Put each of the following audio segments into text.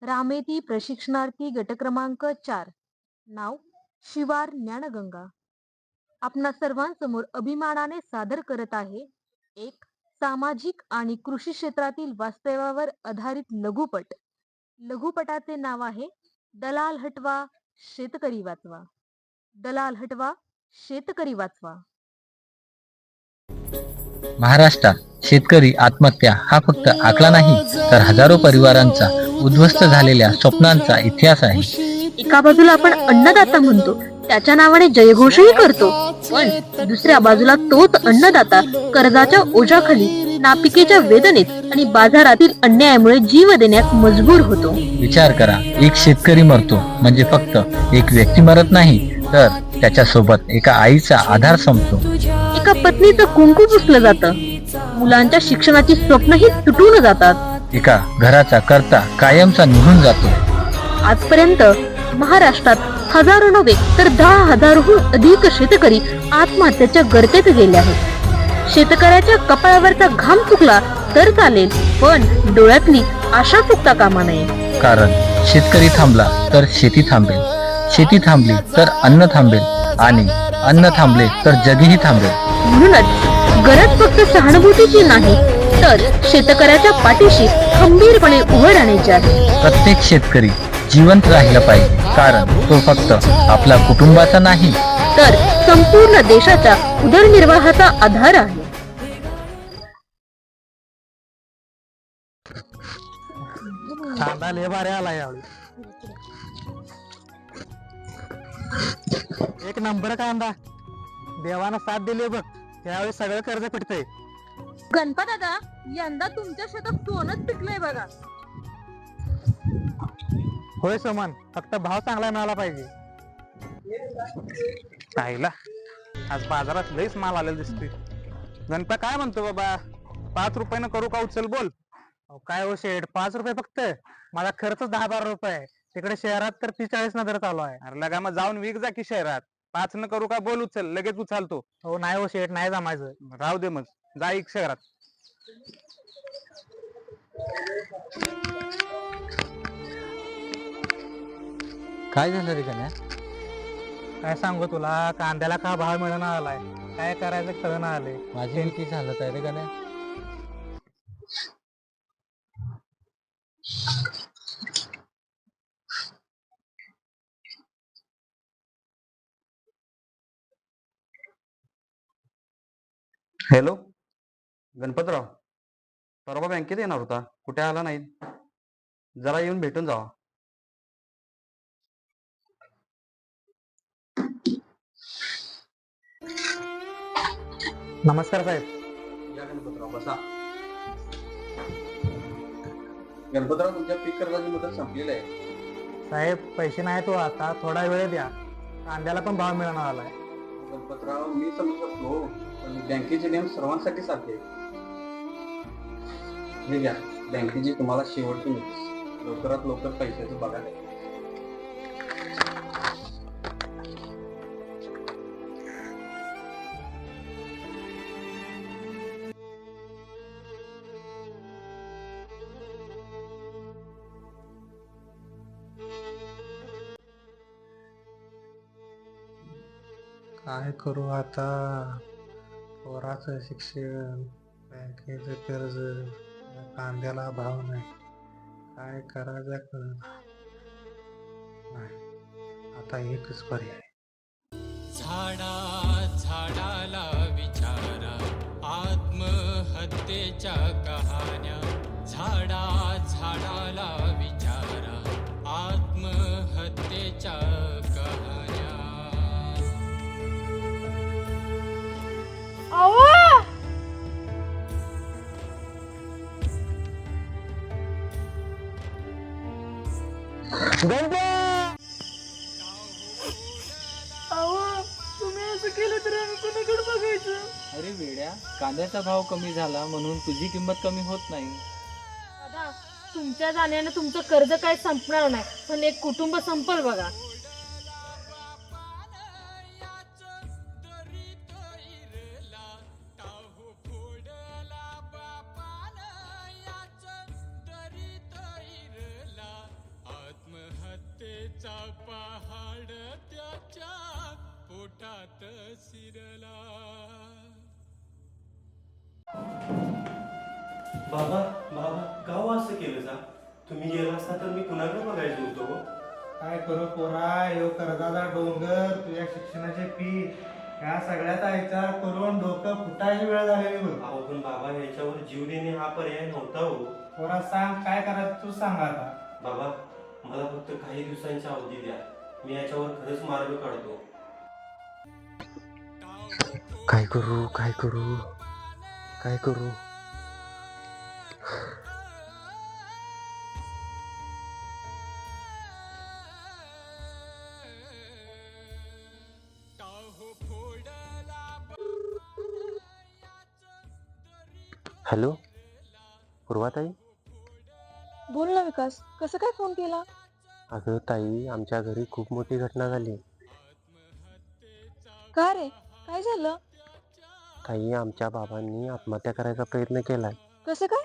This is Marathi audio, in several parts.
रामेती प्रशिक्षणार्थी गट क्रमांक 4. नाव शिवार ज्ञानगंगा. आपणा सर्वांसमोर अभिमानाने सादर करत आहे एक सामाजिक आणि कृषी क्षेत्रातील वास्तवावर आधारित लघुपट. लघुपटाचे नाव आहे दलाल हटवा शेतकरी वाचवा. दलाल हटवा शेतकरी वाचवा. महाराष्ट्रात शेतकरी आत्महत्या हा फक्त आकडा नाही, तर हजारो परिवारांचा उद्ध्वस्त झालेल्या स्वप्नांचा इतिहास आहे. एका बाजूला आपण अन्नदाता म्हणतो, त्याच्या नावाने जयघोषही करतो, पण दुसऱ्या बाजूला तोच अन्नदाता कर्जाच्या ओझ्याखाली, नापिकेच्या वेदनेत आणि बाजारातील अन्यायामुळे जीव देण्यास मजबूर होतो. विचार करा, एक शेतकरी मरतो म्हणजे फक्त एक व्यक्ती मरत नाही, तर त्याच्या सोबत एका आईचा आधार संपतो. एका पत्नीचं कुंकू पुसलं जातं, मुलांच्या शिक्षणाची स्वप्नही तुटून जातात. एका घराचा करता कायमचा निघून जातो. आजपर्यंत महाराष्ट्रात हजारो नव्हे तर 10,000हून अधिक शेतकरी आत्महत्येच्या गर्तेत गेले आहेत. शेतकऱ्याच्या कपाळावरचा घाम चुकला तर चालेल, पण डोळ्यातली आशा चुकता कामा नये. कारण शेतकरी थांबला तर शेती थांबेल, शेती थांबली तर अन्न थांबेल आणि अन्न थांबले तर जगही थांबेल. म्हणूनच गरज फक्त सहानुभूतीची नाही, तर शेतकऱ्याच्या पाठीशी खंबीरपणे उभं राहण्याची आहे. प्रत्येक शेतकरी जिवंत राहिला पाहिजे, कारण तो फक्त आपल्या कुटुंबाचा नाही, तर संपूर्ण देशाच्या उदरनिर्वाहाचा आधार आहे. कांदा लय भारी आला यावेळी. एक नंबर कांदा. देवानं साथ दिली बघ, यावेळी सगळं कर्ज पिटतंय. गणपत दादा, यंदा तुमच्या शेतात सोनच पिकलंय बघा. होय समान, फक्त भाव चांगला मिळाला पाहिजे. पाहिला आज बाजारात लईच माल आलेला दिसतोय. गणपा काय म्हणतो बाबा, 5 रुपयानं करू का उचल बोल. काय हो शेठ, 5 रुपये फक्त? माझा खर्च 10-12 रुपये. तिकडे शहरात तर 30-40 न दर चालू आहे. अरे लगा मग जाऊन विक जा की शहरात. 5 न करू का बोल उचल, लगेच उचलतो. हो नाही हो शेठ, नाही जमायचं. राहू दे मग, जा एक शहरात. काय झालं रे गण्या? काय सांगू तुला, कांद्याला का भाव मिळणं आलाय, काय करायचं कळणं आलंय. माझी किती झालं आहे रे गण्या? हॅलो गणपतराव, परवा बँकेत येणार होता, कुठे आला नाही? जरा येऊन भेटून जावा. नमस्कार साहेब. या गणपतराव, बसा. गणपतराव, तुमच्या पीक कर्जाची मुदत संपलेली आहे. साहेब पैसे नाही तो, आता थोडा वेळ द्या. कांद्याला पण भाव मिळणं आलाय. गणपतराव, मी समजू शकतो, पण बँकेचे नियम सर्वांसाठी सारखे आहेत. हे घ्या बँकेची तुम्हाला शेवटची नोटीस. लवकरात लवकर पैशाचं बघा. काय करू आता, पोराचं शिक्षण, बँकेचं कर्ज, कांद्याला भाव नाही, काय करायचं कळत नाही. आता एकच पर्याय. झाडा झाडाला विचारा आत्महत्येच्या कहाण्या. झाडा झाडाला विचारा आत्महत्येच्या कहाण्या. अरे वेड्या, कांद्याचा भाव कमी झाला म्हणून तुझी किंमत कमी होत नाही. दादा, तुमच्या जाण्यानं तुमचं कर्ज काय संपणार नाही, पण एक कुटुंब संपल बघा. पहाड त्याच्या पोटात शिरला. बाबा बाबा का हो असं केलं सा? तुम्ही गेला असता तर मी कुणाकडे बघायचो होतो हो? काय करू पोरा, यो कर्जाचा डोंगर, तुझ्या शिक्षणाची फी, ह्या सगळ्याचा विचार करून डोकं फुटायची वेळ झालेली बघ. अहो पण बाबा ह्याच्यावर जीव देणे हा पर्याय नव्हता हो. पोरा सांग काय करायचं तू सांग आता. बाबा मला फक्त काही दिवसांची अवधी द्या, मी याच्यावर खरंच मार्ग काढतो. काय करू काय करू काय करू. हॅलो पूर्वाताई. बोल ना विकास, कसं काय फोन केला? अगं ताई, आमच्या घरी खूप मोठी घटना झाली. का रे, काय झालं? ताई, आमच्या बाबांनी आत्महत्या करायचा प्रयत्न केलाय. कसं काय?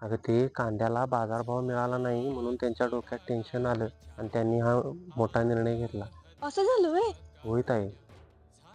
अगं ते कांद्याला बाजारभाव मिळाला नाही म्हणून त्यांच्या डोक्यात टेन्शन आलं आणि त्यांनी हा मोठा निर्णय घेतला. असं झालं व्हय? होय ताई.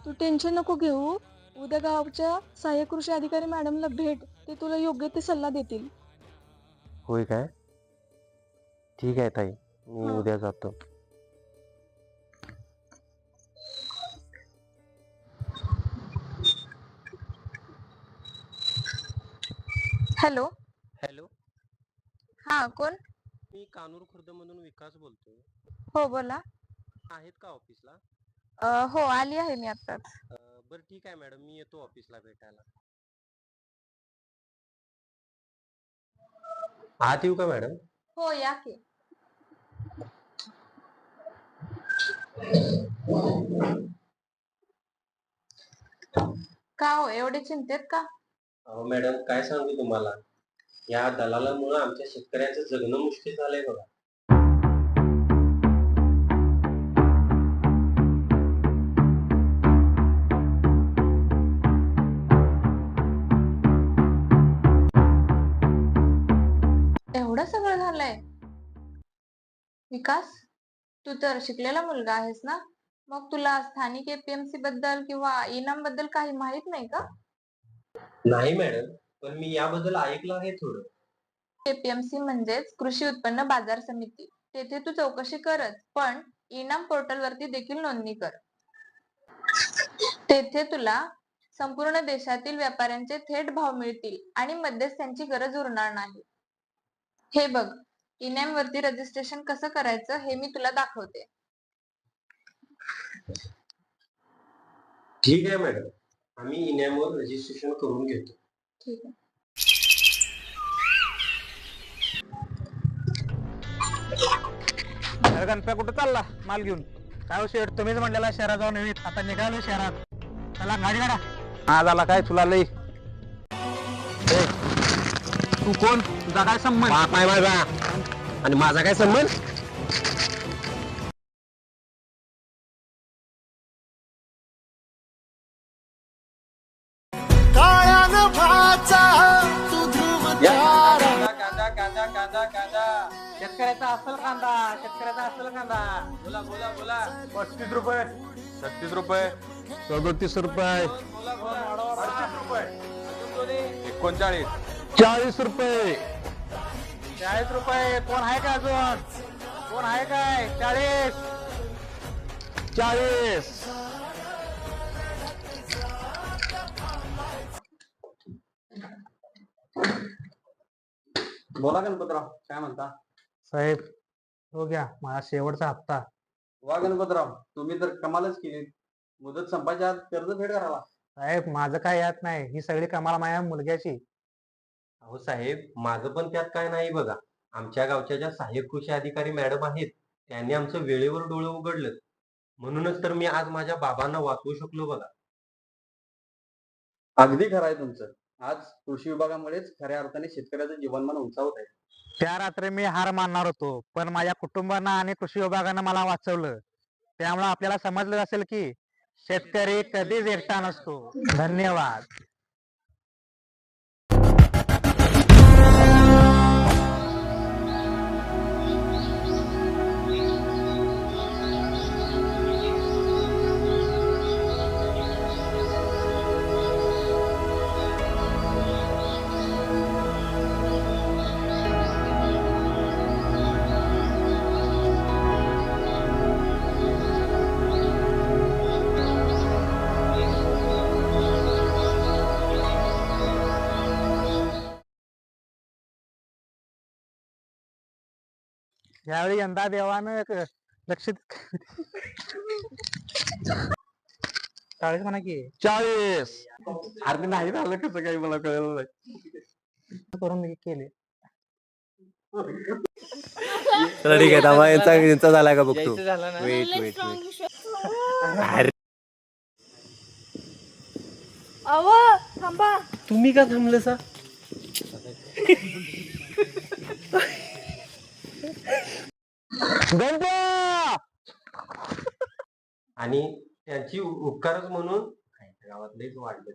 तू टेन्शन नको घेऊ. उद्या गावच्या सहाय्यक कृषी अधिकारी मॅडमला भेट, ते तुला योग्य ते सल्ला देतील. होय काय? ठीक आहे ताई, मी हा. उद्या जातो. हॅलो. हॅलो, हा कोण? मी कानूर खुर्द मधून विकास बोलतोय. हो बोला. आहेत का ऑफिसला? हो आली आहे मी आत्ताच. बरं ठीक आहे मॅडम, मी येतो ऑफिसला भेटायला. आत येऊ का मॅडम? हो या की. का हो एवढे चिंतेत का? अहो मॅडम, काय सांगू तुम्हाला, या दलालामुळे आमच्या शेतकऱ्यांचं जगणं मुश्किल झालंय बघा. एवढं सगळं झालंय? विकास, तू तर शिकलेला मुलगा आहेस ना, मग तुला स्थानिक एपीएमसी बद्दल किंवा इनाम बद्दल काही माहित नाही का? नाही मॅडम, पण मी याबद्दल ऐकलं आहे थोडं. एपीएमसी म्हणजेच कृषी उत्पन्न बाजार समिती. तेथे तू चौकशी करत, पण इनाम पोर्टल वरती देखील नोंदणी कर. तेथे तुला संपूर्ण देशातील व्यापाऱ्यांचे थेट भाव मिळतील आणि मध्यस्थांची गरज उरणार नाही. हे बघ, इनाम वरती रजिस्ट्रेशन कसं करायचं हे मी तुला दाखवते. ठीक आहे मॅडम, आम्ही इनामवर रजिस्ट्रेशन करून घेतो. ठीक आहे. अरे गणप्या कुठं चालला माल घेऊन? काय शेठ, तुम्हीच म्हणलेला शहरात जाऊन येऊ, आता निघालो शहरात. चला गाडी काढा. हा झाला काय तुला लई. तू कोण? तुझा काय संबंध? बाप आहे माझा, आणि माझा काय संबंध? शेतकऱ्याचा असल कांदा, शेतकऱ्याचा असल कांदा. बोला बोला बोला. 35 रुपये, 36 रुपये, 37 रुपये, 38 रुपये, 39, 40 रुपये, 40 रुपये. कोण आहे का अजून? कोण आहे काय? 40, 40. बोला गणपतराव, काय म्हणता? साहेब, हो घ्या माझा शेवटचा हप्ता. वा गणपतराव, तुम्ही तर कमालच केली. मुदत संपायच्या आत कर्ज फेड करावा. साहेब, माझं काय यात नाही, ही सगळी कमाल माझ्या मुलग्याची. अहो साहेब, माझं पण त्यात काय नाही बघा. आमच्या गावच्या ज्या सहाय्यक कृषी अधिकारी मॅडम आहेत, त्यांनी आमचं वेळेवर डोळं उघडलं, म्हणूनच तर मी आज माझ्या बाबांना वाचवू शकलो बघा. अगदी खरं आहे तुमचं. आज कृषी विभागामुळेच खऱ्या अर्थाने शेतकऱ्याचं जीवनमान उंचावत आहे. त्या रात्री मी हार मानणार होतो, पण माझ्या कुटुंबानं आणि कृषी विभागानं मला वाचवलं. त्यामुळे आपल्याला समजलं असेल की शेतकरी कधीच एकटा नसतो. धन्यवाद. यावेळी यंदा देवानं लक्षित 40 म्हणा की 40. अरे नाही झालं कसं काही मला कळलं नाही. करून केले. चला ठीक आहे थांबा यांचा झाला का बघतो. Wait wait wait. अव थांबा. तुम्ही का थांबलं सा? आणि त्यांची उपकारच म्हणून गावात लईच वाढलं.